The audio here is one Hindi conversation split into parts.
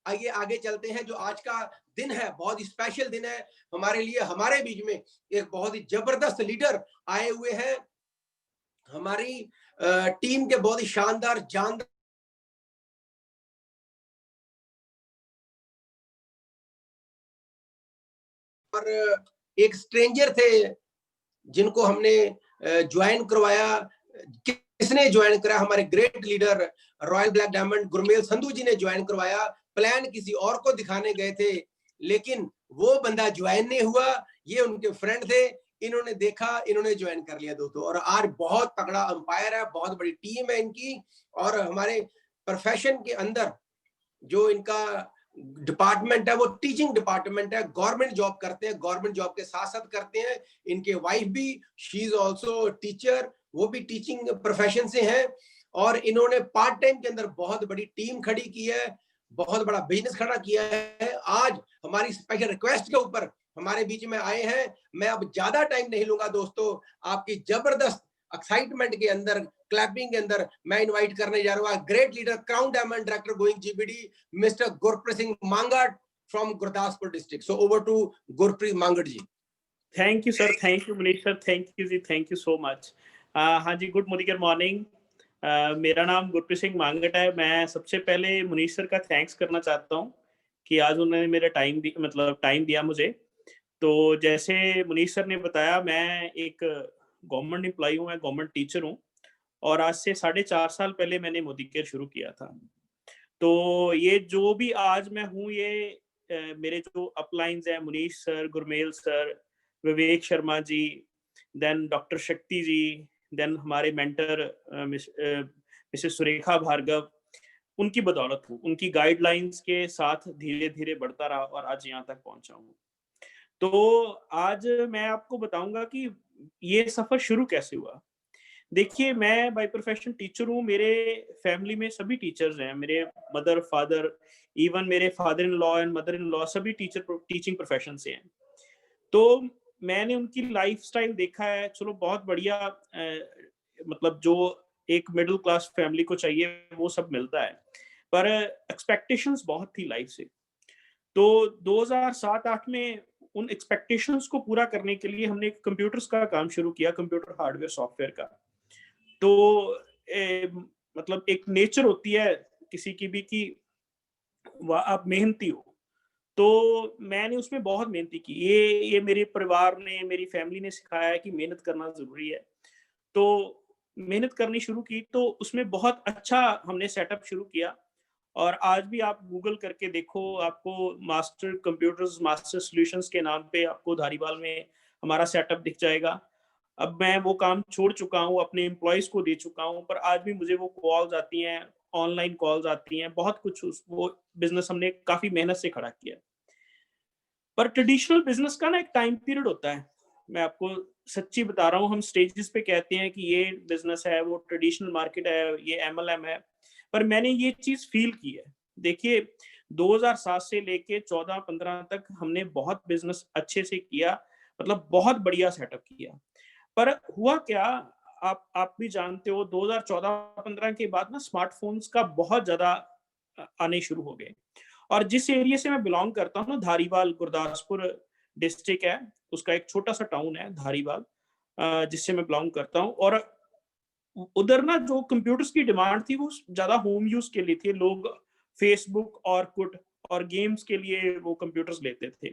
आइए आगे चलते हैं। जो आज का दिन है बहुत ही स्पेशल दिन है हमारे लिए। हमारे बीच में एक बहुत ही जबरदस्त लीडर आए हुए हैं। हमारी टीम के बहुत ही शानदार जानदार और एक स्ट्रेंजर थे जिनको हमने ज्वाइन करवाया। किसने ज्वाइन करा? हमारे great leader royal black diamond Gurmel Sandhu ji ने ज्वाइन करवाया। प्लान किसी और को दिखाने गए थे, लेकिन वो बंदा ज्वाइन नहीं हुआ। ये उनके फ्रेंड थे, इन्होंने देखा, इन्होंने ज्वाइन कर लिया दोस्तों। और आज बहुत तगड़ा अंपायर है, बहुत बड़ी टीम है इनकी। और हमारे प्रोफेशन के अंदर जो इनका डिपार्टमेंट है वो टीचिंग डिपार्टमेंट है। गवर्नमेंट जॉब करते हैं, गवर्नमेंट जॉब के साथ साथ करते हैं। इनके वाइफ भी, शी इज ऑल्सो टीचर, वो भी टीचिंग प्रोफेशन से हैं। और इन्होंने पार्ट टाइम के अंदर बहुत बड़ी टीम खड़ी की है, बहुत बड़ा बिजनेस खड़ा किया है। आज हमारी स्पेशल रिक्वेस्ट के ऊपर हमारे बीच में आए हैं। मैं अब ज्यादा टाइम नहीं लूंगा दोस्तों, आपकी जबरदस्त एक्साइटमेंट के अंदर, क्लैपिंग के अंदर मैं इनवाइट करने जा रहा हूँ great leader, crown diamond director going GBD, mister Gurpreet Singh Mangat from Gurdaspur district. So over to Gurpreet Mangat ji. Thank you sir, thank you Manish sir, thank you ji, thank you so much. हाँ जी, गुड मॉर्निंग। मेरा नाम गुरप्रीत सिंह मांगट है। मैं सबसे पहले मनीष सर का थैंक्स करना चाहता हूँ कि आज उन्होंने मेरा टाइम दिया मुझे। तो जैसे मनीष सर ने बताया, मैं एक गवर्नमेंट एम्प्लॉई हूँ, मैं गवर्नमेंट टीचर हूँ और आज से 4.5 साल पहले मैंने मोदी केयर शुरू किया था। तो ये जो भी आज मैं हूँ, ये मेरे जो अपलाइंस हैं, Manish sir, Gurmel sir, Vivek Sharma ji, then doctor शक्ति जी, देन हमारे मेंटर मिसेस सुरेखा भार्गव, उनकी बदौलत हूँ। उनकी गाइडलाइंस के साथ धीरे-धीरे बढ़ता रहा और आज यहाँ तक पहुँचा हूँ। तो आज मैं आपको बताऊँगा कि ये सफ़र शुरू कैसे हुआ। देखिए, मैं बाय प्रोफेशन टीचर हूँ, मेरे फैमिली में सभी टीचर्स हैं। मेरे मदर, फादर, इवन मेरे father in law and mother in law सभी टीचिंग प्रोफेशन से हैं। तो मैंने उनकी लाइफ़स्टाइल देखा है, चलो बहुत बढ़िया, मतलब जो एक मिडल क्लास फैमिली को चाहिए वो सब मिलता है। पर एक्सपेक्टेशंस बहुत थी लाइफ़ से। तो 2007-8 में उन एक्सपेक्टेशंस को पूरा करने के लिए हमने कंप्यूटर्स का काम शुरू किया, कंप्यूटर हार्डवेयर, सॉफ्टवेयर का। तो मतलब एक नेचर होती है किसी की भी कि आप मेहनती हो। तो मैंने उसमें बहुत मेहनती की। ये मेरे परिवार ने, मेरी फैमिली ने सिखाया है कि मेहनत करना ज़रूरी है। तो मेहनत करनी शुरू की, तो उसमें बहुत अच्छा हमने सेटअप शुरू किया और आज भी आप गूगल करके देखो, आपको मास्टर कंप्यूटर्स, मास्टर सॉल्यूशंस के नाम पे आपको धारीवाल में हमारा सेटअप दिख जाएगा। अब मैं वो काम छोड़ चुका हूँ, अपने एम्प्लॉइज़ को दे चुका हूँ, पर आज भी मुझे वो कॉल्स आती हैं, ऑनलाइन कॉल्स आती हैं, बहुत कुछ वो बिज़नेस हमने काफ़ी मेहनत से खड़ा किया। पर ट्रेडिशनल बिज़नेस का ना एक टाइम पीरियड होता है। मैं आपको सच्ची बता रहा हूँ, हम स्टेजेस पे कहते हैं कि ये बिज़नेस है, वो ट्रेडिशनल मार्केट है, ये एमएलएम है, पर मैंने ये चीज़ फ़ील की है। देखिए, 2007 से लेके 14-15 तक हमने बहुत बिज़नेस अच्छे से किया, मतलब बहुत बढ़िया सेटअप किया। पर हुआ क्या, आप भी जानते हो, 2014-15 के बाद ना स्मार्टफ़ोन्स का बहुत ज़्यादा आने शुरू हो गए। और जिस एरिया से मैं बिलॉन्ग करता हूँ ना, धारीवाल गुरदासपुर डिस्ट्रिक्ट है, उसका एक छोटा-सा टाउन है धारीवाल, जिससे मैं बिलॉन्ग करता हूँ। और उधर ना जो कंप्यूटर्स की डिमांड थी वो ज़्यादा होम यूज़ के लिए थी। लोग फेसबुक, ऑरकुट और गेम्स के लिए वो कंप्यूटर्स लेते थे।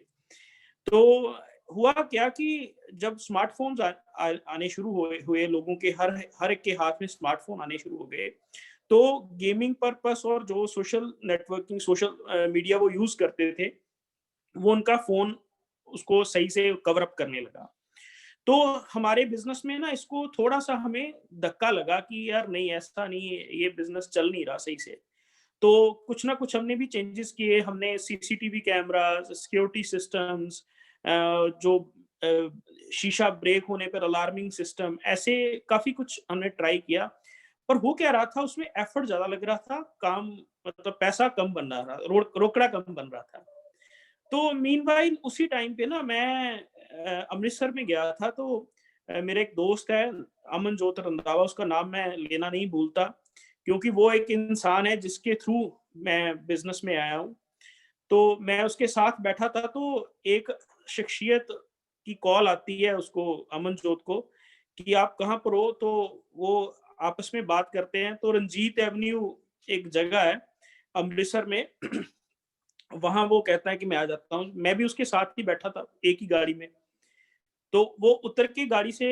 तो हुआ क्या कि जब स्मार्टफ़ोन्स आने शुरू हुए लोगों के, हर एक के हाथ में स्मार्टफ़ोन आने शुरू हो गए, तो गेमिंग पर्पस और जो सोशल नेटवर्किंग, सोशल मीडिया वो यूज़ करते थे, वो उनका फ़ोन उसको सही से कवर अप करने लगा। तो हमारे बिज़नेस में ना इसको थोड़ा-सा हमें धक्का लगा कि यार नहीं, ऐसा नहीं है, ये बिज़नेस चल नहीं रहा सही से। तो कुछ ना कुछ हमने भी चेंजेस किए। हमने सीसीटीवी कैमरास, सिक्योरिटी सिस्टम्स, जो शीशा ब्रेक होने पर अलार्मिंग सिस्टम, ऐसे काफ़ी कुछ हमने ट्राई किया। पर हो क्या रहा था, उसमें एफर्ट ज़्यादा लग रहा था, काम मतलब पैसा कम बन रहा था, रोकड़ा कम बन रहा था। तो मीनवाइल उसी टाइम पे ना मैं अमृतसर में गया था। तो मेरा एक दोस्त है, अमनजोत रंधावा, उसका नाम मैं लेना नहीं भूलता, क्योंकि वो एक इंसान है जिसके थ्रू मैं बिज़नेस में आया हूँ। तो मैं उसके साथ बैठा था, तो एक शख्सियत की कॉल आती है उसको, अमनजोत को, कि आप कहाँ पर हो? तो वो आपस में बात करते हैं। तो रंजीत एवेन्यू एक जगह है अमृतसर में, वहाँ वो कहता है कि मैं आ जाता हूँ। मैं भी उसके साथ ही बैठा था, एक ही गाड़ी में। तो वो उतर के गाड़ी से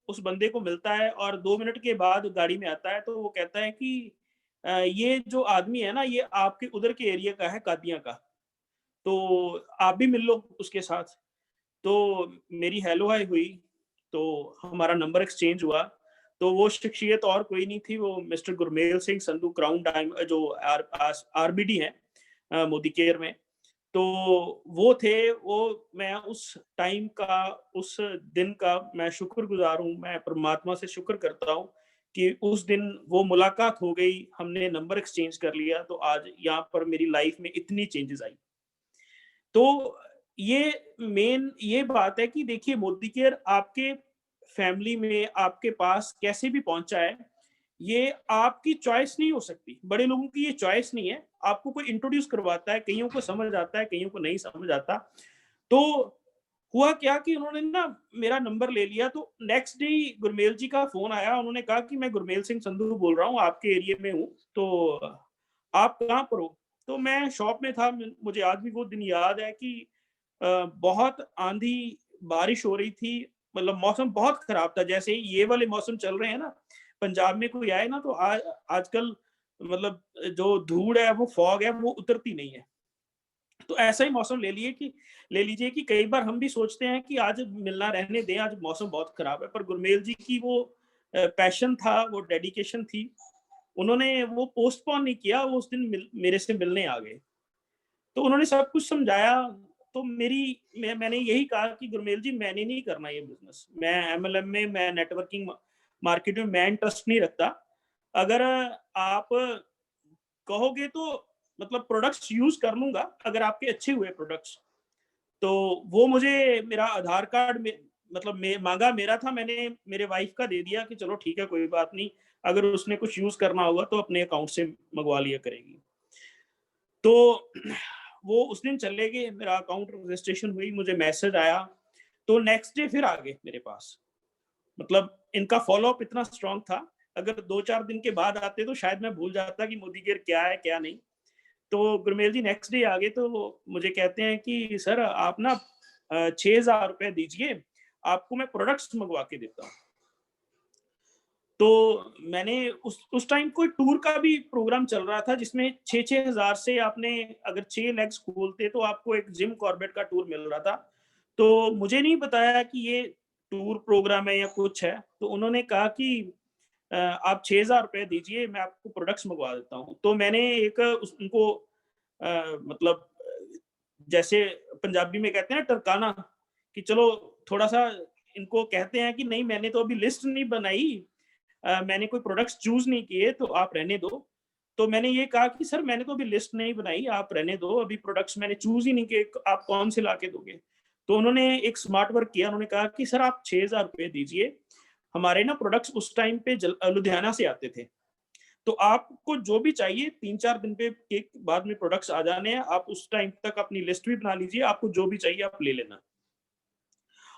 उस बंदे को मिलता है और 2 मिनट के बाद गाड़ी में आता है, तो वो कहता है कि ये जो आदमी है ना, ये आपके उधर के एरिया का है, कादियाँ का, तो आप भी मिल लो उसके साथ। तो मेरी हेलो हाय हुई, तो हमारा नंबर एक्सचेंज हुआ। तो वो शख्सियत और कोई नहीं थी, वो मिस्टर गुरमेल सिंह संधू, क्राउन डायम जो आरबीडी हैं मोदी केयर में। तो वो थे, वो मैं उस टाइम का, उस दिन का मैं शुक्रगुज़ार हूँ। मैं परमात्मा से शुक्र करता हूँ कि उस दिन वो मुलाकात हो गई, हमने नंबर एक्सचेंज कर लिया, तो आज यहाँ पर मेरी लाइफ में इतनी चेंजेज़ आई। तो ये मेन ये बात है कि देखिए, मोदी केयर आपके फैमिली में, आपके पास कैसे भी पहुँचा है, ये आपकी चॉइस नहीं हो सकती। बड़े लोगों की ये चॉइस नहीं है। आपको कोई इंट्रोड्यूस करवाता है, कइयों को समझ आता है, कइयों को नहीं समझ आता। तो हुआ क्या कि उन्होंने ना मेरा नंबर ले लिया, तो नेक्स्ट डे ही गुरमेल जी का फ़ोन आया। उन्होंने कहा कि मैं गुरमेल सिंह संधू बोल रहा हूँ, आपके एरिया में हूँ, तो आप कहाँ पर हो? तो मैं शॉप में था। मुझे आज भी वो दिन याद है कि बहुत आंधी, बारिश हो रही थी, मतलब मौसम बहुत खराब था। जैसे ये वाले मौसम चल रहे हैं ना, पंजाब में कोई आए ना तो आजकल मतलब जो धूड़ है, वो फॉग है, वो उतरती नहीं है। तो ऐसा ही मौसम ले लीजिए कि कई बार हम भी सोचते हैं कि आज मिलना रहने दें, आज मौसम बहुत खराब है। पर गुरमेल जी की वो पैशन था, वो डेडिकेशन थी, उन्होंने वो पोस्टपोन नहीं किया, वो उस दिन मेरे से मिलने आ गए। तो उन्होंने सब कुछ समझाया। तो मैंने यही कहा कि गुरमेल जी, मैंने नहीं करना ये बिज़नेस। मैं एमएलएम में, मैं नेटवर्किंग मार्केट में मैं इंटरेस्ट नहीं रखता। अगर आप कहोगे तो मतलब प्रोडक्ट्स यूज़ कर लूँगा, अगर आपके अच्छे हुए प्रोडक्ट्स। तो वो मुझे मेरा आधार कार्ड में मतलब माँगा मेरा था, मैंने मेरे वाइफ़ का दे दिया कि चलो ठीक है, कोई बात नहीं, अगर उसने कुछ यूज़ करना होगा तो अपने अकाउंट से मँगवा लिया करेगी। तो वो उस दिन चले गए, मेरा अकाउंट रजिस्ट्रेशन हुई, मुझे मैसेज आया, तो नेक्स्ट डे फिर आ गए मेरे पास। मतलब इनका फ़ॉलो-अप इतना स्ट्रॉन्ग था, अगर 2-4 दिन के बाद आते तो शायद मैं भूल जाता कि मोदी केयर क्या है, क्या नहीं। तो गुरमेल जी नेक्स्ट डे आ गए, तो मुझे कहते हैं कि सर आप ना ₹6000 दीजिए, आपको मैं प्रोडक्ट्स मँगवा के देता हूँ। तो मैंने उस टाइम कोई टूर का भी प्रोग्राम चल रहा था, जिसमें 6-6 हज़ार से आपने अगर 6 लेग्स खोलते तो आपको एक जिम कॉर्बेट का टूर मिल रहा था। तो मुझे नहीं बताया कि ये टूर प्रोग्राम है या कुछ है। तो उन्होंने कहा कि आप ₹6000 दीजिए, मैं आपको प्रोडक्ट्स मँगवा देता हूँ। तो मैंने एक उनको मतलब जैसे पंजाबी में कहते हैं ना टरकाना, कि चलो थोड़ा-सा इनको कहते हैं कि नहीं, मैंने तो अभी लिस्ट नहीं बनाई, मैंने कोई प्रोडक्ट्स चूज़ नहीं किए, तो आप रहने दो। तो मैंने ये कहा कि सर मैंने तो अभी लिस्ट नहीं बनाई, आप रहने दो, अभी प्रोडक्ट्स मैंने चूज़ ही नहीं किए, आप कौन से लाके दोगे? तो उन्होंने एक स्मार्ट वर्क किया, उन्होंने कहा कि सर आप ₹6000 दीजिए, हमारे ना प्रोडक्ट्स उस टाइम पे लुधियाना से आते थे। तो आपको जो भी चाहिए 3-4 दिन के बाद में प्रोडक्ट्स आ जाने हैं, आप उस टाइम तक अपनी लिस्ट भी बना लीजिए, आपको जो भी चाहिए आप ले लेना।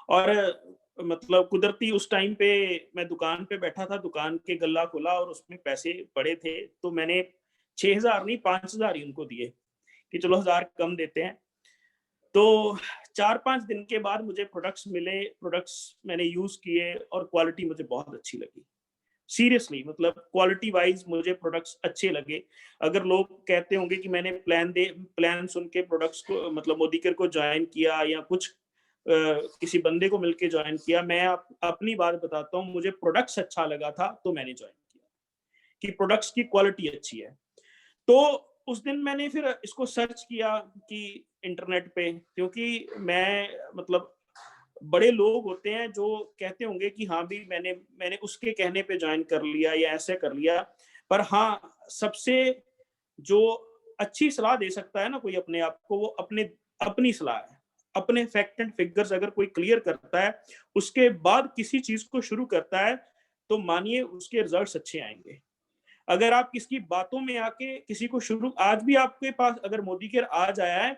और मतलब कुदरती उस टाइम पे मैं दुकान पे बैठा था, दुकान के गल्ला खुला और उसमें पैसे पड़े थे, तो मैंने 6000 नहीं 5000 ही उनको दिए कि चलो 1000 कम देते हैं। तो 4-5 दिन के बाद मुझे प्रोडक्ट्स मिले, प्रोडक्ट्स मैंने यूज़ किए और क्वालिटी मुझे बहुत अच्छी लगी। सीरियसली मतलब क्वालिटी वाइज़ मुझे प्रोडक्ट्स अच्छे लगे। अगर लोग कहते होंगे कि मैंने प्लान सुन के प्रोडक्ट्स को मतलब मोदी केयर को जॉइन किया या कुछ किसी बंदे को मिलके जॉइन किया, मैं अपनी बात बताता हूँ, मुझे प्रोडक्ट्स अच्छा लगा था तो मैंने जॉइन किया, कि प्रोडक्ट्स की क्वालिटी अच्छी है। तो उस दिन मैंने फिर इसको सर्च किया कि इंटरनेट पे, क्योंकि मैं मतलब बड़े लोग होते हैं जो कहते होंगे कि हाँ भी मैंने मैंने उसके कहने पे जॉइन कर लिया या ऐसे कर लिया। पर हाँ, सबसे जो अच्छी सलाह दे सकता है ना कोई अपने आप को, वो अपनी सलाह है। अपने फैक्ट एंड फिगर्स अगर कोई क्लियर करता है, उसके बाद किसी चीज़ को शुरू करता है, तो मानिए उसके रिज़ल्ट्स अच्छे आएँगे। अगर आप किसी बातों में आके किसी को शुरू, आज भी आपके पास अगर मोदी केयर आज आया है,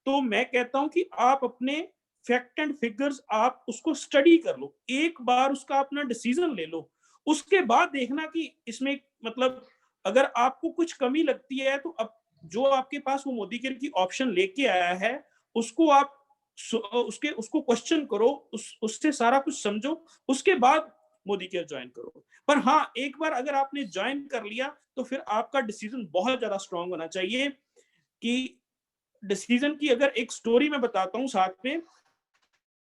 तो मैं कहता हूं कि आप अपने फैक्ट एंड फिगर्स आप उसको स्टडी कर लो, एक बार उसका अपना डिसीजन ले लो, उसके बाद देखना कि इसमें मतलब अगर आपको कुछ कमी लगती है तो अब जो आपके पास वो मोदी केयर की ऑप्शन लेके आया है उसको आप उसको क्वेश्चन करो, उससे सारा कुछ समझो, उसके बाद मोदी केयर ज्वाइन करो। पर हाँ, एक बार अगर आपने ज्वाइन कर लिया तो फिर आपका डिसीजन बहुत ज्यादा स्ट्रांग होना चाहिए। कि डिसीजन की अगर एक स्टोरी मैं बताता हूँ साथ में,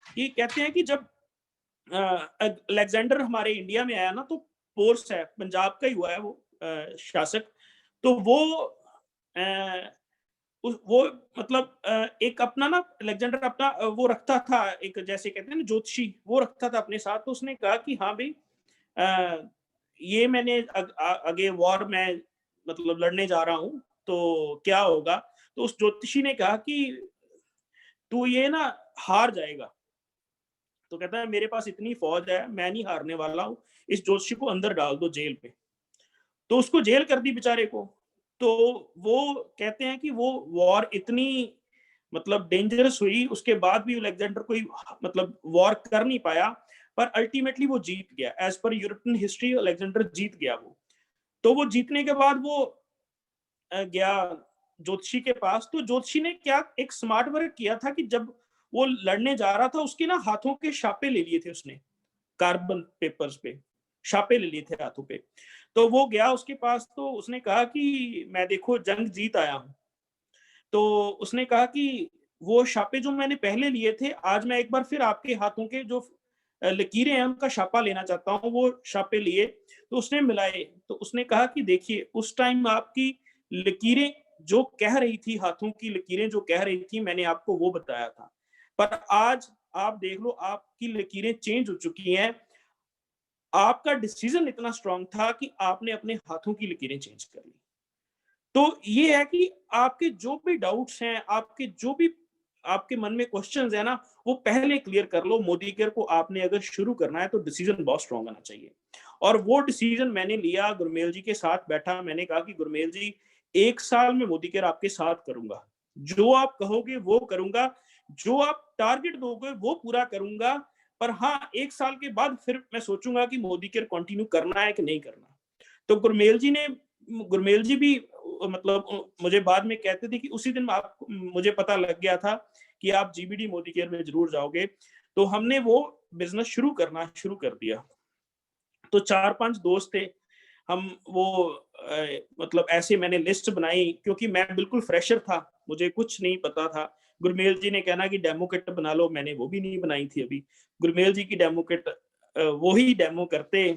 कि कहते हैं कि जब अलेक्जेंडर हमारे इंडिया में आया ना, तो पोर्स है पंजाब का ही हुआ है वो शासक, तो वो अ, वो मतलब एक अपना ना अलेक्जेंडर अपना वो रखता था, एक जैसे कहते हैं ना ज्योतिषी, वो रखता था अपने साथ। तो उसने कहा कि हाँ भाई, ये मैंने आगे वॉर में मतलब लड़ने जा रहा हूँ, तो क्या होगा? तो उस ज्योतिषी ने कहा कि तू ये ना हार जाएगा। तो कहता है मेरे पास इतनी फौज है, मैं नहीं हारने वाला हूँ, इस ज्योतिषी को अंदर डाल दो जेल पे। तो उसको जेल कर दी बेचारे को। तो वो कहते हैं कि वो वॉर इतनी मतलब डेंजरस हुई, उसके बाद भी अलेक्जेंडर कोई मतलब वॉर कर नहीं पाया, पर अल्टीमेटली वो जीत गया। As per European history Alexander जीत गया वो। तो वो जीतने के बाद वो गया ज्योतिषी के पास। तो ज्योतिषी ने क्या एक स्मार्ट वर्क किया था कि जब वो लड़ने जा रहा था, उसके ना हाथों के छापे ले लिए थे उसने, कार्बन पेपर्स पे छापे ले लिए थे हाथों पे। तो वो गया उसके पास, तो उसने कहा कि मैं देखो जंग जीत आया हूँ। तो उसने कहा कि वो छापे जो मैंने पहले लिए थे, आज मैं एक बार फिर आपके हाथों के जो लकीरें हैं उनका छापा लेना चाहता हूँ। वो छापे लिए, तो उसने मिलाए, तो उसने कहा कि देखिए उस टाइम आपकी लकीरें जो कह रही थी, हाथों की लकीरें जो कह रही थी, मैंने आपको वो बताया था। पर आज आप देख लो आपकी लकीरें चेंज हो चुकी हैं। आपका डिसीजन इतना स्ट्रांग था कि आपने अपने हाथों की लकीरें चेंज कर ली। तो ये है कि आपके जो भी डाउट्स हैं, आपके जो भी आपके मन में क्वेश्चंस है ना, वो पहले क्लियर कर लो। मोदी केयर को आपने अगर शुरू करना है तो डिसीजन बहुत स्ट्रांग होना चाहिए। और वो डिसीजन मैंने लिया, गुरमेल जी के साथ बैठा, मैंने कहा कि गुरमेल जी 1 साल में मोदी केयर आपके साथ करूंगा, जो आप कहोगे वो करूंगा, जो आप टारगेट दोगे वो पूरा करूंगा। पर हाँ, 1 साल के बाद फिर मैं सोचूंगा कि मोदी केयर कंटिन्यू करना है कि नहीं करना। तो गुरमेल जी भी मतलब मुझे बाद में कहते थे कि उसी दिन आप मुझे पता लग गया था कि आप जीबीडी मोदी केयर में जरूर जाओगे। तो हमने वो बिजनेस शुरू कर दिया। तो 4-5 दोस्त थे। हम वो मतलब ऐसे मैंने लिस्ट बनाई, क्योंकि मैं बिल्कुल फ्रेशर था, मुझे कुछ नहीं पता था। गुरमेल जी ने कहना कि डेमो किट बना लो, मैंने वो भी नहीं बनाई थी अभी। गुरमेल जी की डेमो किट वो ही डेमो करते,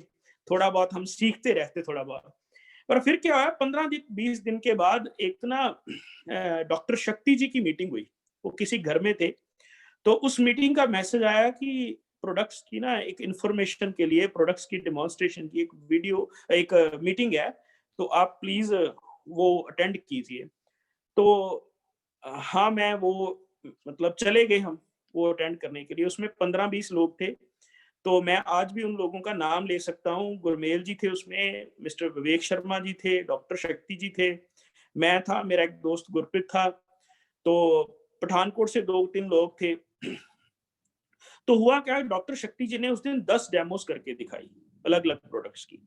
थोड़ा बहुत हम सीखते रहते थोड़ा बहुत। पर फिर क्या हुआ, 15-20 दिन के बाद एक ना डॉक्टर शक्ति जी की मीटिंग हुई। वो किसी घर में थे, तो उस मीटिंग का मैसेज आया कि प्रोडक्ट्स की ना एक इंफॉर्मेशन के लिए, प्रोडक्ट्स की डेमोन्स्ट्रेशन की एक वीडियो, एक मीटिंग है, तो आप प्लीज वो अटेंड कीजिए। तो हाँ, मैं वो मतलब चले गए हम वो अटेंड करने के लिए। उसमें 15-20 लोग थे। तो मैं आज भी उन लोगों का नाम ले सकता हूँ। गुरमेल जी थे उसमें, मिस्टर विवेक शर्मा जी थे, डॉक्टर शक्ति जी थे, मैं था, मेरा एक दोस्त गुरप्रीत था। तो पठानकोट से 2-3 लोग थे। तो हुआ क्या, डॉक्टर शक्ति जी ने उस दिन 10 डेमोस करके दिखाई अलग-अलग प्रोडक्ट्स की।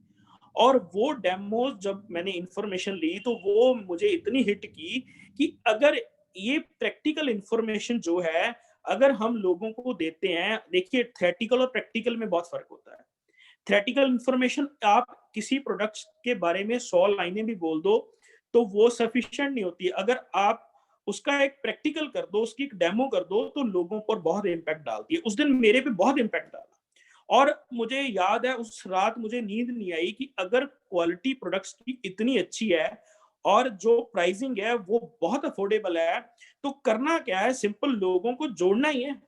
और वो डेमोस जब मैंने इंफॉर्मेशन ली तो वो मुझे इतनी हिट की कि अगर ये प्रैक्टिकल इंफॉर्मेशन जो है, अगर हम लोगों को देते हैं, देखिए थ्योरेटिकल और प्रैक्टिकल में बहुत फ़र्क होता है। थ्योरेटिकल इंफॉर्मेशन आप किसी प्रोडक्ट्स के बारे में 100 लाइनें भी बोल दो, तो वो सफिशिएंट नहीं होती है। अगर आप उसका एक प्रैक्टिकल कर दो, उसकी एक डेमो कर दो, तो लोगों पर बहुत इम्पैक्ट डालती है। उस दिन मेरे पे बहुत इम्पैक्ट डाला। और मुझे याद है उस रात मुझे नींद नहीं आई कि अगर क्वालिटी प्रोडक्ट्स की इतनी अच्छी है और जो प्राइसिंग है वो बहुत अफोर्डेबल है, तो करना क्या है, सिंपल लोगों को जोड़ना ही है,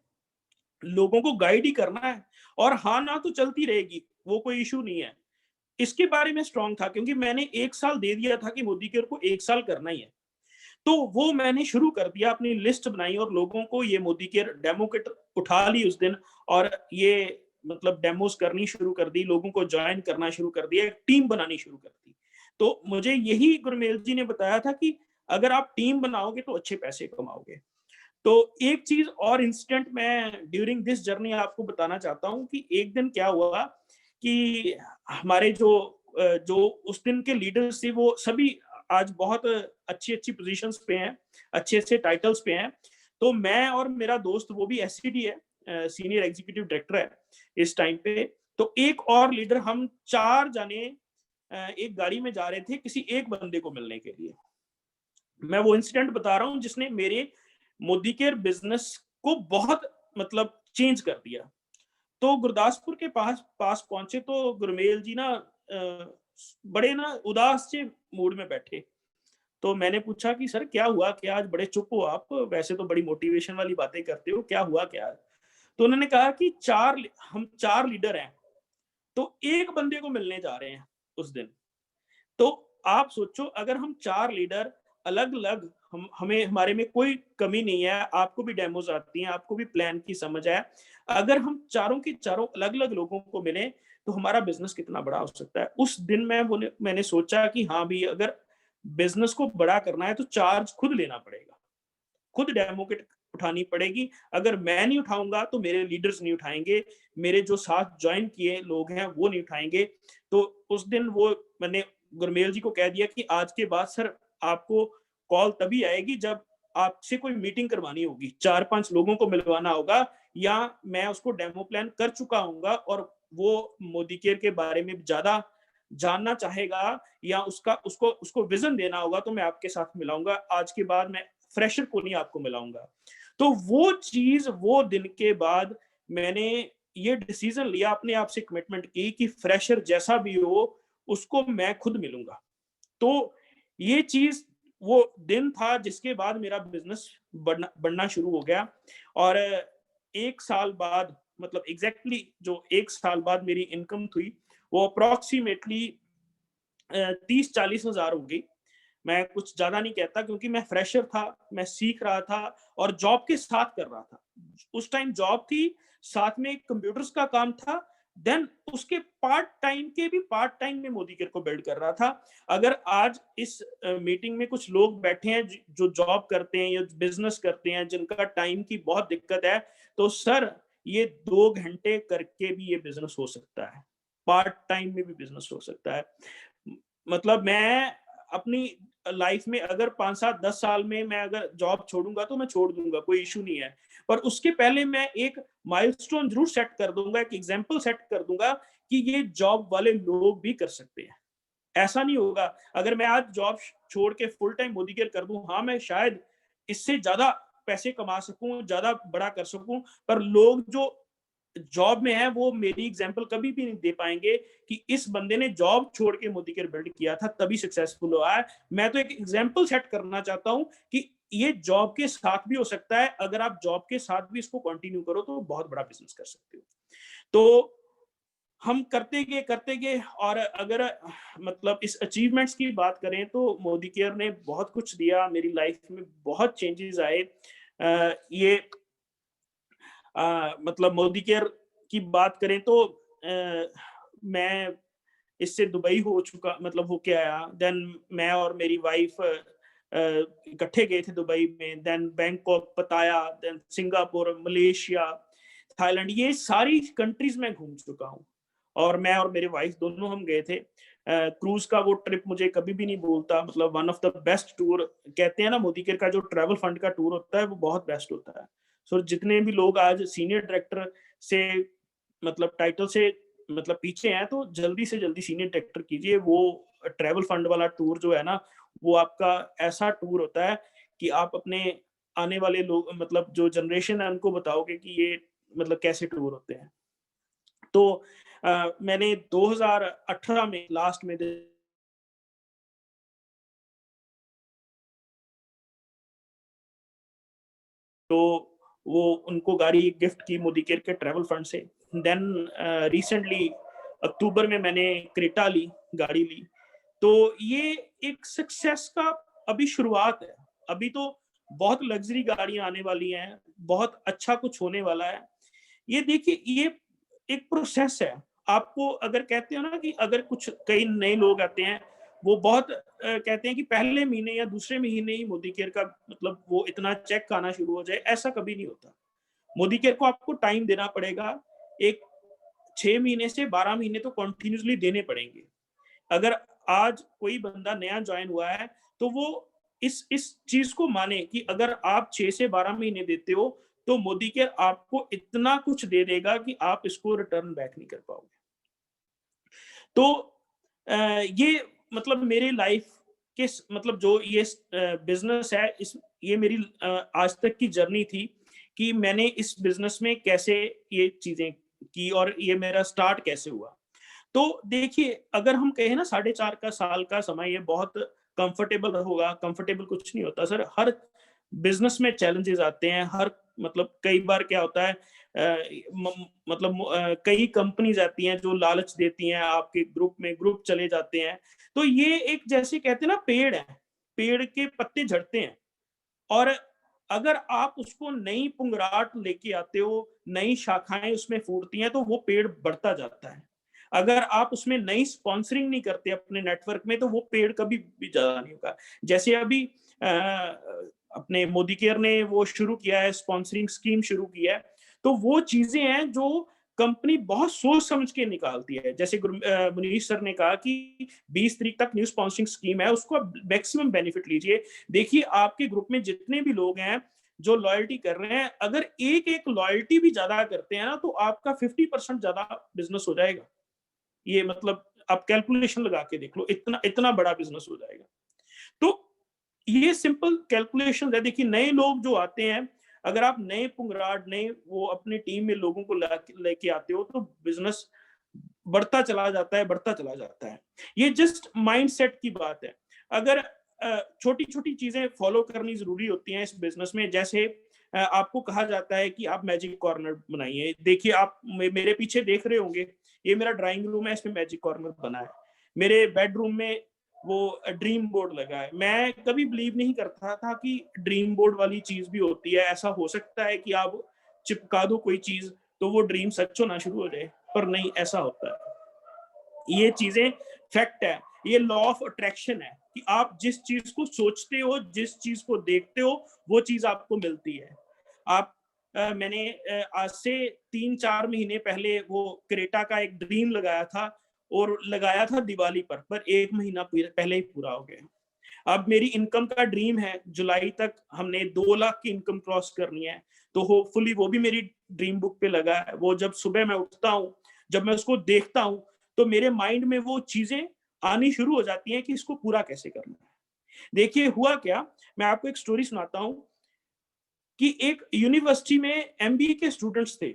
लोगों को गाइड ही करना है। और हाँ ना तो चलती रहेगी, वो कोई इशू नहीं है। इसके बारे में स्ट्रांग था, क्योंकि मैंने 1 साल दे दिया था कि मोदी केयर को 1 साल करना ही है। तो वो मैंने शुरू कर दिया, अपनी लिस्ट बनाई और लोगों को ये मोदी केयर डेमो किट उठा ली उस दिन। और ये मतलब डेमोस करनी शुरू कर दी, लोगों को जॉइन करना शुरू कर दिया, एक टीम बनानी शुरू कर दी। तो मुझे यही गुरमेल जी ने बताया था कि अगर आप टीम बनाओगे तो अच्छे पैसे कमाओगे। तो एक चीज और इंसिडेंट मैं ड्यूरिंग दिस जर्नी आपको बताना चाहता हूँ कि एक दिन क्या हुआ कि हमारे जो उस दिन के लीडर्स थे वो सभी आज बहुत अच्छी पोजीशंस पे हैं, अच्छे टाइटल्स पे हैं। तो मैं और मेरा दोस्त, वो भी एससीडी है, सीनियर एग्जीक्यूटिव डायरेक्टर है इस टाइम पे। तो एक और लीडर, हम 4 जने एक गाड़ी में जा रहे थे किसी एक बंदे को मिलने के लिए। मैं वो इंसिडेंट बता रहा हूँ जिसने मेरे मोदी केयर बिजनेस को बहुत मतलब चेंज कर दिया। तो गुरदासपुर के पास पास पहुंचे तो गुरमेल जी ना बड़े ना उदास से मूड में बैठे। तो मैंने पूछा कि सर क्या हुआ, क्या आज बड़े चुप हो आप, वैसे तो बड़ी मोटिवेशन वाली बातें करते हो, क्या हुआ क्या? तो उन्होंने कहा कि हम 4 लीडर हैं, तो एक बंदे को मिलने जा रहे हैं उस दिन। तो आप सोचो, अगर हम 4 लीडर अलग-अलग, हमें हमारे में कोई कमी नहीं है, आपको भी डेमोस आती हैं, आपको भी प्लान की समझ है। अगर हम चारों के चारों अलग-अलग लोगों को मिले तो हमारा बिज़नेस कितना बड़ा हो सकता है। उस दिन मैंने सोचा कि हाँ भई, अगर बिज़नेस को बड़ा करना है तो चार्ज खुद लेना पड़ेगा। खुद डेमो किट उठानी पड़ेगी। अगर मैं नहीं उठाऊँगा तो मेरे लीडर्स नहीं उठाएँगे, मेरे जो साथ जॉइन किए लोग हैं वो नहीं उठाएँगे। तो उस दिन वो मैंने गुरमेल जी को कह दिया कि आज के बाद सर आपको कॉल तभी आएगी जब आपसे कोई मीटिंग करवानी होगी, 4-5 लोगों को मिलवाना होगा, या मैं उसको डेमो प्लान कर चुका हूँगा और वो मोदी केयर के बारे में ज़्यादा जानना चाहेगा या उसका उसको उसको विज़न देना होगा तो मैं आपके साथ मिलाऊँगा। आज के बाद मैं फ्रेशर को नहीं आपको मिलाऊँगा। तो वो चीज़, वो दिन के बाद मैंने ये डिसीज़न लिया, अपने आप से कमिटमेंट की कि फ्रेशर जैसा भी हो, उसको मैं खुद मिलूँगा। तो ये चीज़, वो दिन था जिसके बाद मेरा बिज़नेस बढ़ना शुरू हो गया। और 1 साल बाद, मतलब एग्ज़ैक्टली जो 1 साल बाद मेरी इनकम हुई, वो अप्रॉक्सिमेटली 30-40 हज़ार हो गई। मैं कुछ ज़्यादा नहीं कहता क्योंकि मैं फ्रेशर था, मैं सीख रहा था और जॉब के साथ कर रहा था। उस टाइम जॉब थी, साथ में कंप्यूटर्स का काम था, देन उसके पार्ट टाइम में मोदी केयर को बिल्ड कर रहा था। अगर आज इस मीटिंग में कुछ लोग बैठे हैं जो जॉब करते हैं या बिज़नेस करते हैं, जिनका टाइम की बहुत दिक्कत है, तो सर ये 2 घंटे करके भी ये बिज़नेस हो सकता है। पार्ट टाइम में भी बिज़नेस हो सकता है। मतलब मैं अपनी लाइफ में अगर 5, 7, 10 साल में मैं अगर जॉब छोड़ूँगा तो मैं छोड़ दूँगा, कोई इश्यू नहीं है। पर उसके पहले मैं एक माइलस्टोन ज़रूर सेट कर दूँगा, एक एग्ज़ाम्पल सेट कर दूँगा कि ये जॉब वाले लोग भी कर सकते हैं। ऐसा नहीं होगा, अगर मैं आज जॉब छोड़ के फुल टाइम मोदी केयर कर दूँ, हाँ, मैं शायद इससे ज़्यादा पैसे कमा सकूँ, ज़्यादा बड़ा कर सकूँ, पर लोग जो जॉब में है वो मेरी एग्जांपल कभी भी नहीं दे पाएँगे कि इस बंदे ने जॉब छोड़ के मोदी केयर बिल्ड किया था तभी सक्सेसफुल हुआ है। मैं तो एक एग्जांपल सेट करना चाहता हूँ कि ये जॉब के साथ भी हो सकता है। अगर आप जॉब के साथ भी इसको कंटिन्यू करो तो बहुत बड़ा बिज़नेस कर सकते हो। तो हम करते गए और अगर मतलब इस अचीवमेंट्स की बात करें तो मोदी केयर ने बहुत कुछ दिया, मेरी लाइफ में बहुत चेंजेस आए। ये मतलब मोदी केयर की बात करें तो मैं इससे दुबई हो चुका, मतलब होके आया। देन मैं और मेरी वाइफ इकट्ठे गए थे दुबई में, देन बैंकॉक, पताया, देन सिंगापुर, मलेशिया, थाईलैंड, ये सारी कंट्रीज में घूम चुका हूँ। और मैं और मेरे वाइफ दोनों हम गए थे। क्रूज का वो ट्रिप मुझे कभी भी नहीं भूलता, मतलब one of the best tour. कहते हैं ना, मोदी केयर का जो ट्रैवल फंड का टूर होता है वो बहुत बेस्ट होता है। सो जितने भी लोग आज सीनियर डायरेक्टर से, मतलब टाइटल से, मतलब पीछे हैं, तो जल्दी से जल्दी सीनियर डायरेक्टर कीजिए। वो ट्रैवल फंड वाला टूर जो है ना, वो आपका ऐसा टूर होता है कि आप अपने आने वाले लोग, मतलब जो जनरेशन है, उनको बताओगे कि ये मतलब कैसे टूर होते हैं। तो मैंने 2018 में लास्ट में तो वो उनको गाड़ी गिफ्ट की मोदी केयर के ट्रैवल फंड से। देन रिसेंटली अक्टूबर में मैंने क्रेटा ली, गाड़ी ली। तो ये एक सक्सेस का अभी शुरुआत है। अभी तो बहुत लग्ज़री गाड़ियाँ आने वाली हैं, बहुत अच्छा कुछ होने वाला है। ये देखिए, ये एक प्रोसेस है। आपको अगर कहते हो ना कि अगर कुछ कई नए लोग आते हैं, वो बहुत कहते हैं कि पहले महीने या दूसरे महीने ही मोदी केयर का मतलब वो इतना चेक आना शुरू हो जाए, ऐसा कभी नहीं होता। मोदी केयर को आपको टाइम देना पड़ेगा। एक 6 महीने से 12 महीने तो कंटिन्यूअसली देने पड़ेंगे। अगर आज कोई बंदा नया ज्वाइन हुआ है तो वो इस चीज को माने कि अगर आप 6 से 12 महीने देते हो तो मोदी केयर आपको इतना कुछ दे देगा कि आप इसको रिटर्न बैक नहीं कर पाओगे। तो ये मतलब मेरे लाइफ के मतलब जो ये बिजनेस है, इस ये मेरी आज तक की जर्नी थी कि मैंने इस बिजनेस में कैसे ये चीजें की और ये मेरा स्टार्ट कैसे हुआ। तो देखिए, अगर हम कहें ना 4.5 का साल का समय ये बहुत कंफर्टेबल होगा, कंफर्टेबल कुछ नहीं होता सर। हर बिजनेस में चैलेंजेस आते हैं। हर मतलब कई बार क्या होता है मतलब कई कंपनीज आती हैं जो लालच देती हैं, आपके ग्रुप में ग्रुप चले जाते हैं। तो ये एक जैसे कहते हैं ना पेड़ है, पेड़ के पत्ते झड़ते हैं और अगर आप उसको नई पुंगराट लेके आते हो, नई शाखाएं उसमें फूटती हैं तो वो पेड़ बढ़ता जाता है। अगर आप उसमें नई स्पॉन्सरिंग नहीं करते अपने नेटवर्क में तो वो पेड़ कभी भी ज्यादा नहीं होगा। जैसे अभी अपने मोदी केयर ने वो शुरू किया है, स्पॉन्सरिंग स्कीम शुरू की है, तो वो चीजें हैं जो कंपनी बहुत सोच समझ के निकालती है। जैसे मनीष सर ने कहा कि 20 तारीख तक न्यू स्पॉन्सरिंग स्कीम है, उसको मैक्सिमम बेनिफिट लीजिए। देखिए, आपके ग्रुप में जितने भी लोग हैं जो लॉयल्टी कर रहे हैं, अगर एक एक लॉयल्टी भी ज्यादा करते हैं ना तो आपका 50% ज्यादा बिजनेस हो जाएगा। ये मतलब आप कैलकुलेशन लगा के देख लो, इतना इतना बड़ा बिजनेस हो जाएगा। तो ये सिंपल कैलकुलेशन है। देखिए, नए लोग जो आते हैं, अगर आप नए पुंगराट नए वो अपने टीम में लोगों को लेके आते हो तो बिजनेस बढ़ता चला जाता है, बढ़ता चला जाता है। ये जस्ट माइंडसेट की बात है। अगर छोटी छोटी चीजें फॉलो करनी जरूरी होती हैं इस बिजनेस में। जैसे आपको कहा जाता है कि आप मैजिक कॉर्नर बनाइए। देखिए, आप मेरे पीछे देख रहे होंगे, ये मेरा ड्राइंग रूम है, इसमें मैजिक कॉर्नर बना है। मेरे बेडरूम में वो ड्रीम बोर्ड लगा है। मैं कभी बिलीव नहीं करता था कि ड्रीम बोर्ड वाली चीज भी होती है। ऐसा हो सकता है कि आप चिपका दो कोई चीज तो वो ड्रीम सच होना शुरू हो जाए, पर नहीं, ऐसा होता है। ये चीजें फैक्ट है। ये लॉ ऑफ अट्रैक्शन है कि आप जिस चीज को सोचते हो, जिस चीज को देखते हो, वो चीज आपको मिलती है। आप मैंने आज से 3-4 महीने पहले वो क्रेटा का एक ड्रीम लगाया था और लगाया था दिवाली पर 1 महीना पहले ही पूरा हो गया। अब मेरी इनकम का ड्रीम है, जुलाई तक हमने 2 लाख की इनकम क्रॉस करनी है। तो होपफुली वो भी मेरी ड्रीम बुक पे लगा है। वो जब सुबह मैं उठता हूँ, जब मैं उसको देखता हूँ, तो मेरे माइंड में वो चीजें आनी शुरू हो जाती हैं कि इसको पूरा कैसे करना है। देखिए, हुआ क्या, मैं आपको एक स्टोरी सुनाता हूँ कि एक यूनिवर्सिटी में एमबीए के स्टूडेंट्स थे।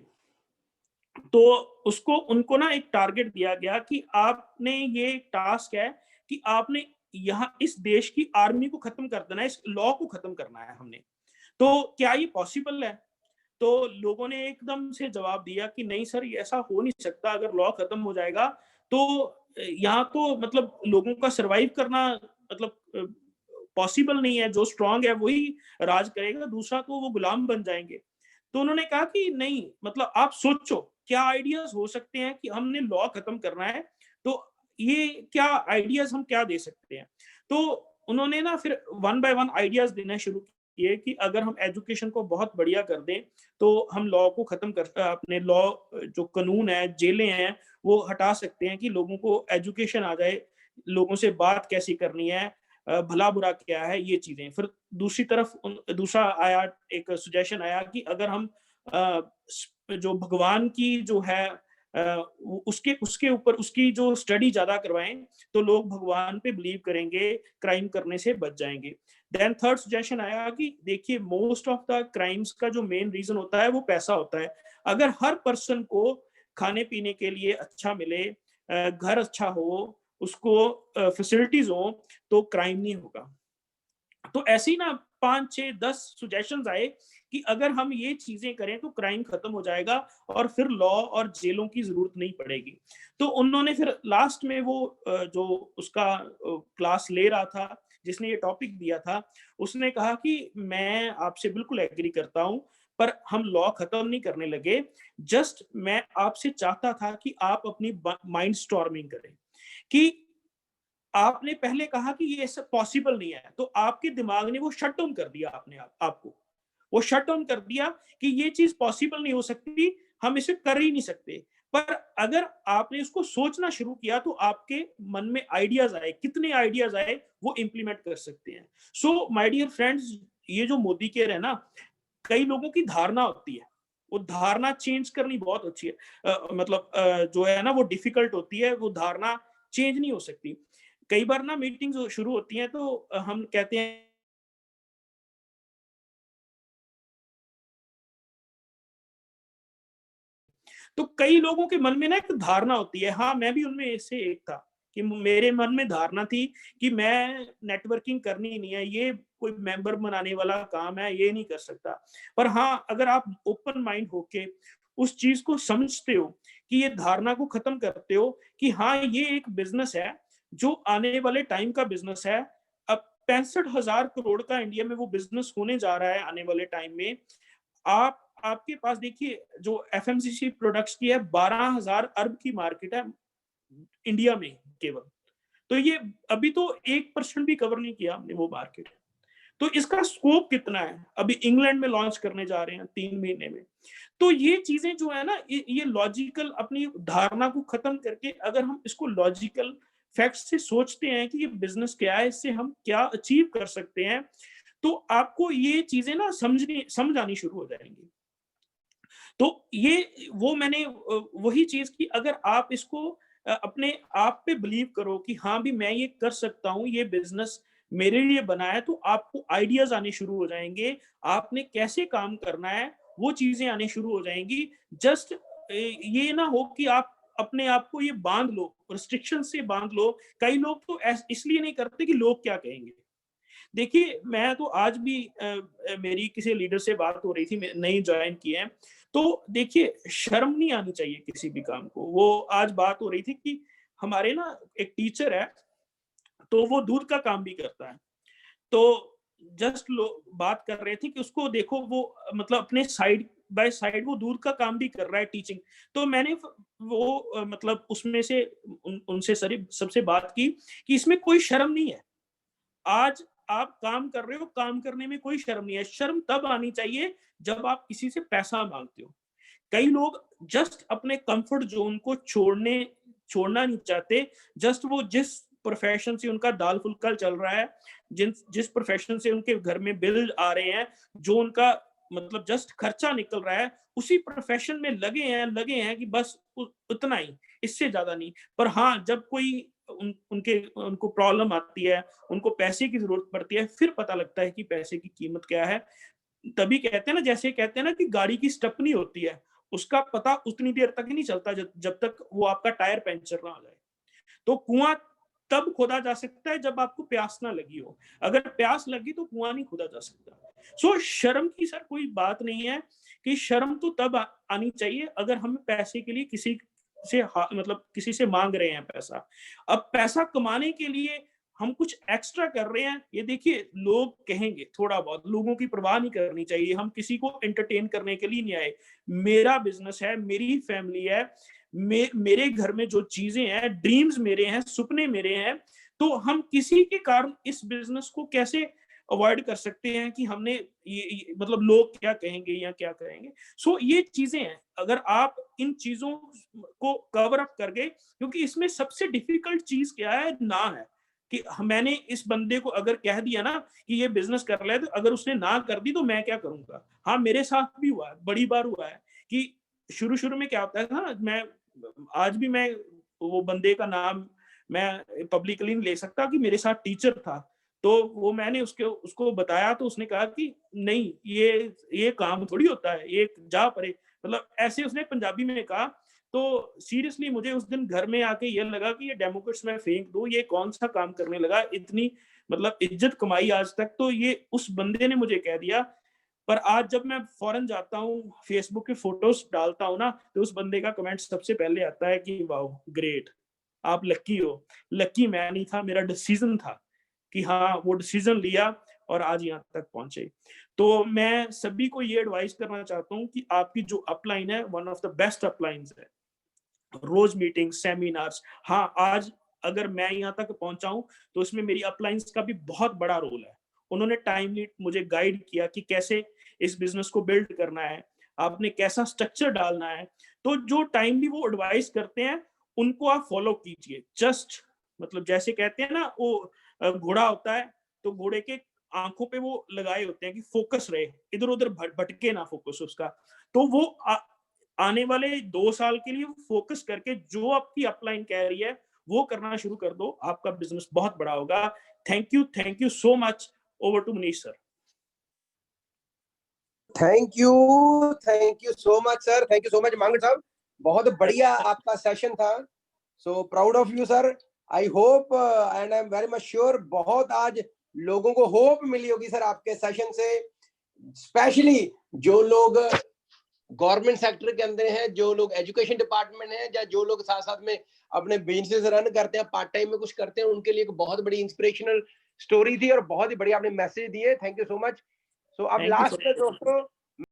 तो उसको उनको ना एक टारगेट दिया गया कि आपने ये टास्क है कि आपने यहाँ इस देश की आर्मी को खत्म कर देना है, इस लॉ को खत्म करना है हमने। तो क्या ये पॉसिबल है? तो लोगों ने एकदम से जवाब दिया कि नहीं सर, ये ऐसा हो नहीं सकता। अगर लॉ खत्म हो जाएगा तो यहाँ तो मतलब लोगों का सरवाइव करना मतलब पॉसिबल नहीं है। जो स्ट्रांग है वही राज करेगा, दूसरा तो वो गुलाम बन जाएंगे। तो उन्होंने कहा कि नहीं, मतलब आप सोचो क्या आइडियाज हो सकते हैं कि हमने लॉ खत्म करना है, तो ये क्या आइडियाज हम क्या दे सकते हैं। तो उन्होंने ना फिर वन बाय वन आइडियाज देना शुरू किए कि अगर हम एजुकेशन को बहुत बढ़िया कर दें तो हम लॉ को खत्म कर अपने लॉ जो कानून है, जेलें हैं, वो हटा सकते हैं कि लोगों को एजुकेशन आ जाए, लोगों से बात कैसी करनी है, भला बुरा क्या है, ये चीजें। फिर दूसरी तरफ दूसरा आया, एक सजेशन आया कि अगर हम जो भगवान की जो है उसके उसके ऊपर उसकी जो स्टडी ज्यादा करवाएं तो लोग भगवान पे बिलीव करेंगे, क्राइम करने से बच जाएंगे। देन थर्ड सजेशन आया कि देखिए, मोस्ट ऑफ द क्राइम्स का जो मेन रीजन होता है वो पैसा होता है। अगर हर पर्सन को खाने पीने के लिए अच्छा मिले, घर अच्छा हो, उसको फैसिलिटीज हो, तो क्राइम नहीं होगा। तो ऐसे ही ना 5-6-10 सजेशंस आए कि अगर हम ये चीजें करें तो क्राइम खत्म हो जाएगा और फिर लॉ और जेलों की जरूरत नहीं पड़ेगी। तो उन्होंने फिर लास्ट में वो जो उसका क्लास ले रहा था, जिसने ये टॉपिक दिया था, उसने कहा कि मैं आपसे बिल्कुल एग्री करता हूं, पर हम लॉ खत्म नहीं करने लगे। जस्ट मैं आपसे चाहता था कि आप अपनी माइंड स्टॉर्मिंग करें कि आपने पहले कहा कि ये सब पॉसिबल नहीं है, तो आपके दिमाग ने वो शट डाउन कर दिया अपने आपको। वो शट डाउन कर दिया कि ये चीज़ पॉसिबल नहीं हो सकती, हम इसे कर ही नहीं सकते। पर अगर आपने इसको सोचना शुरू किया तो आपके मन में आइडियाज़ आए, कितने आइडियाज़ आए, वो इम्प्लीमेंट कर सकते हैं। सो माय डियर फ्रेंड्स, ये जो मोदी केयर है ना, कई लोगों की धारणा होती है, वो धारणा चेंज करनी बहुत अच्छी है। मतलब जो है ना वो डिफिकल्ट होती है, वो धारणा चेंज नहीं हो सकती। कई बार ना मीटिंग्स शुरू होती हैं तो हम कहते हैं, तो कई लोगों के मन में ना एक धारणा होती है, हाँ, मैं भी उनमें से एक था कि मेरे मन में धारणा थी कि मैं नेटवर्किंग करनी ही नहीं है, ये कोई मेंबर बनाने वाला काम है, ये नहीं कर सकता। पर हाँ, अगर आप ओपन माइंड होके उस चीज़ को समझते हो कि ये धारणा को खत्म करते हो कि हाँ, ये एक बिज़नेस है, जो आने वाले टाइम का बिज़नेस है। अब 65,000 करोड़ का इंडिया में वो बिज़नेस होने जा रहा है आने वाले टाइम में। आपके पास देखिए जो एफएमसीजी प्रोडक्ट्स की है, 12,000 अरब की मार्केट है इंडिया में केवल। तो ये अभी तो 1% भी कवर नहीं किया हमने वो मार्केट। तो इसका स्कोप कितना है? अभी इंग्लैंड में लॉन्च करने जा रहे हैं 3 महीने में। तो ये चीज़ें जो है ना, ये लॉजिकल अपनी धारणा को खत्म करके अगर हम इसको लॉजिकल फैक्ट्स से सोचते हैं कि ये बिज़नेस क्या है, इससे हम क्या अचीव कर सकते हैं, तो आपको ये चीज़ें ना समझ आनी शुरू हो जाएँगी। तो ये वो मैंने वही चीज़ कि अगर आप इसको अपने आप पे बिलीव करो कि हाँ भी मैं ये कर सकता हूँ, ये बिज़नेस मेरे लिए बना है, तो आपको आइडियाज़ आने शुरू हो जाएँगे। आपने कैसे काम करना है, वो चीज़ें आने शुरू हो जाएँगी। जस्ट ये ना हो कि आप अपने आप को ये बाँध लो, रिस्ट्रिक्शन से बाँध लो। कई लोग तो इसलिए नहीं करते कि लोग क्या कहेंगे? देखिए, मैं तो आज भी मेरी किसी लीडर से बात हो रही थी, मैं नई जॉइन की है, तो देखिए शर्म नहीं आनी चाहिए किसी भी काम को। वो आज बात हो रही थी कि हमारे ना एक टीचर है, तो वो दूध का काम भी करता है। तो जस्ट लोग बात कर रहे थे कि उसको देखो वो मतलब अपने साइड बाय साइड वो दूध का काम भी कर रहा है, टीचिंग। तो मैंने वो मतलब उसमें से उनसे सरी सबसे बात की कि इसमें कोई शर्म नहीं है। आज आप काम कर रहे हो, काम करने में कोई शर्म नहीं है। शर्म तब आनी चाहिए जब आप किसी से पैसा माँगते हो। कई लोग जस्ट अपने कंफर्ट ज़ोन को छोड़ना नहीं चाहते। जस्ट वो जिस प्रोफ़ेशन से उनका दाल-फुल्का चल रहा है, जिस प्रोफ़ेशन से उनके घर में बिल आ रहे हैं, जो उनका मतलब जस्ट खर्चा निकल रहा है, उसी प्रोफ़ेशन में लगे हैं कि बस उतना ही, इससे ज़्यादा नहीं। पर हाँ, जब कोई उनको प्रॉब्लम आती है, उनको पैसे की ज़रूरत पड़ती है, फिर पता लगता है कि पैसे की कीमत क्या है। तभी कहते हैं ना, जैसे कहते हैं ना कि गाड़ी की स्टेपनी होती है, उसका पता उतनी देर तक ही नहीं चलता जब जब तक वो आपका टायर पंक्चर ना हो जाए। तो कुआँ तब खोदा जा सकता है जब आपको प्यास ना लगी हो। अगर प्यास लगी तो कुआँ नहीं खोदा जा सकता। सो शर्म की सर कोई बात नहीं है कि शर्म तो तब आनी चाहिए अगर हम पैसे के लिए किसी से मतलब किसी से माँग रहे हैं पैसा। अब पैसा कमाने के लिए हम कुछ एक्स्ट्रा कर रहे हैं, ये देखिए लोग कहेंगे थोड़ा बहुत, लोगों की परवाह नहीं करनी चाहिए। हम किसी को एंटरटेन करने के लिए नहीं आए। मेरा बिज़नेस है, मेरी फैमिली है, मेरे घर में जो चीज़ें हैं, ड्रीम्स मेरे हैं, सुपने मेरे हैं, तो हम किसी के कारण इस बिज़नेस को कैसे अवॉइड कर सकते हैं कि हमने ये मतलब लोग क्या कहेंगे या क्या कहेंगे? सो ये चीज़ें हैं, अगर आप इन चीज़ों को कवर अप कर गए, क्योंकि इसमें सबसे डिफ़िकल्ट चीज़ क्या है? ना है, कि मैंने इस बंदे को अगर कह दिया ना कि ये बिज़नेस कर ले, तो अगर उसने ना कर दी तो मैं क्या करूँगा? हाँ, मेरे साथ भी हुआ है, बड़ी बार हुआ है कि शुरू-शुरू में क्या होता है ना, मैं आज भी मैं वो बंदे का नाम मैं पब्लिकली नहीं ले सकता कि मेरे साथ टीचर था। तो वो मैंने उसको बताया तो उसने कहा कि नहीं, ये काम थोड़ी होता है, ये जा परे, मतलब ऐसे उसने पंजाबी में कहा। तो सीरियसली मुझे उस दिन घर में आके ये लगा कि ये डेमोक्रेट्स मैं फेंक दूँ, ये कौन-सा काम करने लगा, इतनी मतलब इज़्ज़त कमाई आज तक तो ये उस बंदे ने मुझे कह दिया। पर आज जब मैं फ़ॉरेन जाता हूँ, फेसबुक पे फ़ोटोज़ डालता हूँ ना, तो उस बंदे का कमेंट सबसे पहले आता है कि वाओ! ग्रेट, आप लकी हो। लकी मैं नहीं था, मेरा डिसीज़न था कि हाँ, वो डिसीज़न लिया और आज यहाँ तक पहुँचे। तो मैं सभी को ये एडवाइस करना चाहता हूँ कि आपकी जो अपलाइन है, वन ऑफ द बेस्ट अपलाइन्स है। रोज़ मीटिंग, सेमिनार्स, हाँ, आज अगर मैं यहाँ तक पहुंचा हूं तो उसमें मेरी अपलाइंस का भी बहुत बड़ा रोल है। उन्होंने टाइमली मुझे गाइड किया कि कैसे इस बिजनेस को बिल्ड करना है, आपने कैसा स्ट्रक्चर डालना है। तो जो टाइमली वो एडवाइस करते हैं उनको आप फॉलो कीजिए। जस्ट मतलब जैसे कहते हैं ना, वो घोड़ा होता है तो घोड़े के आंखों पे वो लगाए होते हैं कि फोकस रहे, इधर उधर भटके ना फोकस उसका। तो वो आने वाले 2 साल के लिए फोकस करके जो आपकी अपलाइन कह रही है वो करना शुरू कर दो, आपका बिजनेस बहुत बड़ा होगा। Thank you so much. Over to Manish sir. Thank you so much sir, thank you so much Mangat साहब, बहुत बढ़िया आपका सेशन था। So proud of you sir. I hope and I am very much sure बहुत आज लोगों को होप मिली होगी सर आपके सेशन से, स्पेशली जो लोग गवर्नमेंट सेक्टर के अंदर हैं, जो लोग एजुकेशन डिपार्टमेंट है, या जो लोग साथ साथ में अपने बिजनेस रन करते हैं, पार्ट टाइम में कुछ करते हैं, उनके लिए एक बहुत बड़ी इंस्पिरेशनल स्टोरी थी और बहुत ही बढ़िया आपने मैसेज दिए। Thank you so much. So अब थैंक यू लास्ट सर। में दोस्तों